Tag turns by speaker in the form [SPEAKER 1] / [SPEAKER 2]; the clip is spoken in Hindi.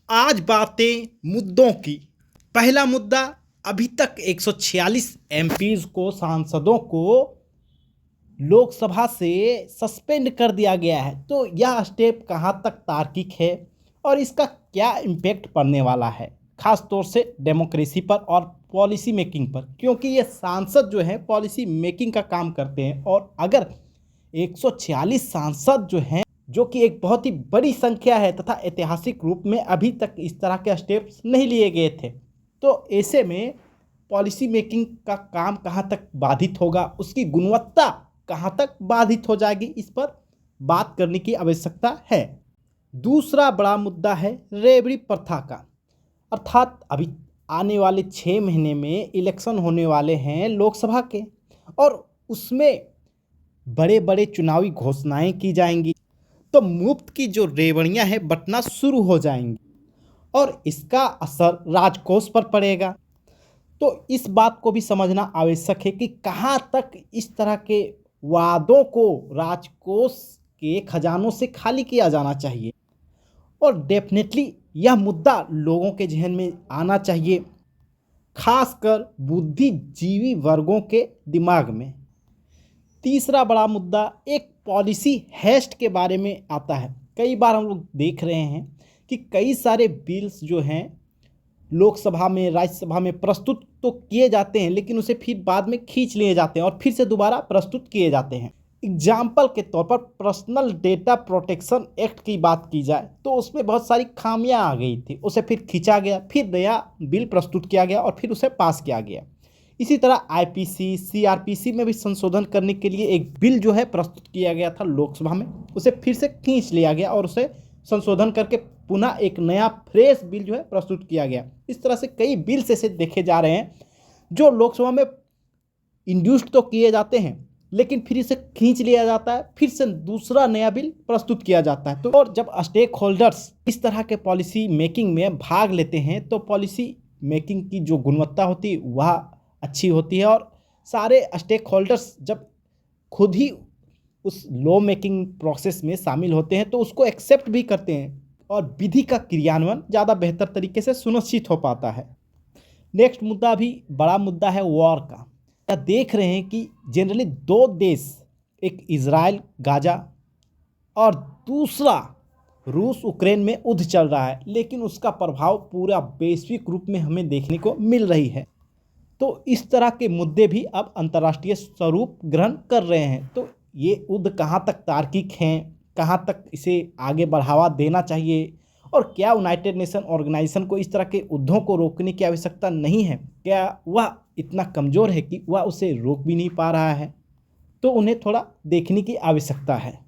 [SPEAKER 1] आज बातें मुद्दों की। पहला मुद्दा, अभी तक 146 एमपीज को, सांसदों को लोकसभा से सस्पेंड कर दिया गया है। तो यह स्टेप कहां तक तार्किक है और इसका क्या इम्पैक्ट पड़ने वाला है, खास तौर से डेमोक्रेसी पर और पॉलिसी मेकिंग पर, क्योंकि ये सांसद जो हैं पॉलिसी मेकिंग का काम करते हैं। और अगर 146 सांसद जो हैं, जो कि एक बहुत ही बड़ी संख्या है तथा ऐतिहासिक रूप में अभी तक इस तरह के स्टेप्स नहीं लिए गए थे, तो ऐसे में पॉलिसी मेकिंग का काम कहां तक बाधित होगा, उसकी गुणवत्ता कहां तक बाधित हो जाएगी, इस पर बात करने की आवश्यकता है। दूसरा बड़ा मुद्दा है रेवड़ी प्रथा का। अर्थात अभी आने वाले 6 महीने में इलेक्शन होने वाले हैं लोकसभा के, और उसमें बड़े बड़े चुनावी घोषणाएं की जाएंगी, तो मुफ्त की जो रेवड़ियां हैं बंटना शुरू हो जाएंगी और इसका असर राजकोष पर पड़ेगा। तो इस बात को भी समझना आवश्यक है कि कहाँ तक इस तरह के वादों को राजकोष के खजानों से खाली किया जाना चाहिए, और डेफिनेटली यह मुद्दा लोगों के जहन में आना चाहिए, खासकर बुद्धिजीवी वर्गों के दिमाग में। तीसरा बड़ा मुद्दा एक पॉलिसी हेस्ट के बारे में आता है। कई बार हम लोग देख रहे हैं कि कई सारे बिल्स जो हैं लोकसभा में, राज्यसभा में प्रस्तुत तो किए जाते हैं, लेकिन उसे फिर बाद में खींच लिए जाते हैं और फिर से दोबारा प्रस्तुत किए जाते हैं। एग्जाम्पल के तौर पर पर्सनल डेटा प्रोटेक्शन एक्ट की बात की जाए तो उसमें बहुत सारी खामियां आ गई थी, उसे फिर खींचा गया, फिर नया बिल प्रस्तुत किया गया और फिर उसे पास किया गया। इसी तरह आईपीसी, सीआरपीसी में भी संशोधन करने के लिए एक बिल जो है प्रस्तुत किया गया था लोकसभा में, उसे फिर से खींच लिया गया और उसे संशोधन करके पुनः एक नया फ्रेश बिल जो है प्रस्तुत किया गया। इस तरह से कई बिल्स ऐसे देखे जा रहे हैं जो लोकसभा में इंड्यूस्ड तो किए जाते हैं, लेकिन फिर इसे खींच लिया जाता है, फिर से दूसरा नया बिल प्रस्तुत किया जाता है। तो और जब स्टेक होल्डर्स इस तरह के पॉलिसी मेकिंग में भाग लेते हैं तो पॉलिसी मेकिंग की जो गुणवत्ता होती है वह अच्छी होती है, और सारे स्टेक होल्डर्स जब खुद ही उस लॉ मेकिंग प्रोसेस में शामिल होते हैं तो उसको एक्सेप्ट भी करते हैं और विधि का क्रियान्वयन ज़्यादा बेहतर तरीके से सुनिश्चित हो पाता है। नेक्स्ट मुद्दा भी बड़ा मुद्दा है वॉर का। देख रहे हैं कि जनरली 2 देश, एक इजराइल गाजा और दूसरा रूस यूक्रेन में युद्ध चल रहा है, लेकिन उसका प्रभाव पूरा वैश्विक रूप में हमें देखने को मिल रही है। तो इस तरह के मुद्दे भी अब अंतर्राष्ट्रीय स्वरूप ग्रहण कर रहे हैं। तो ये युद्ध कहाँ तक तार्किक हैं, कहाँ तक इसे आगे बढ़ावा देना चाहिए, और क्या यूनाइटेड नेशन ऑर्गेनाइजेशन को इस तरह के युद्धों को रोकने की आवश्यकता नहीं है, क्या वह इतना कमज़ोर है कि वह उसे रोक भी नहीं पा रहा है, तो उन्हें थोड़ा देखने की आवश्यकता है।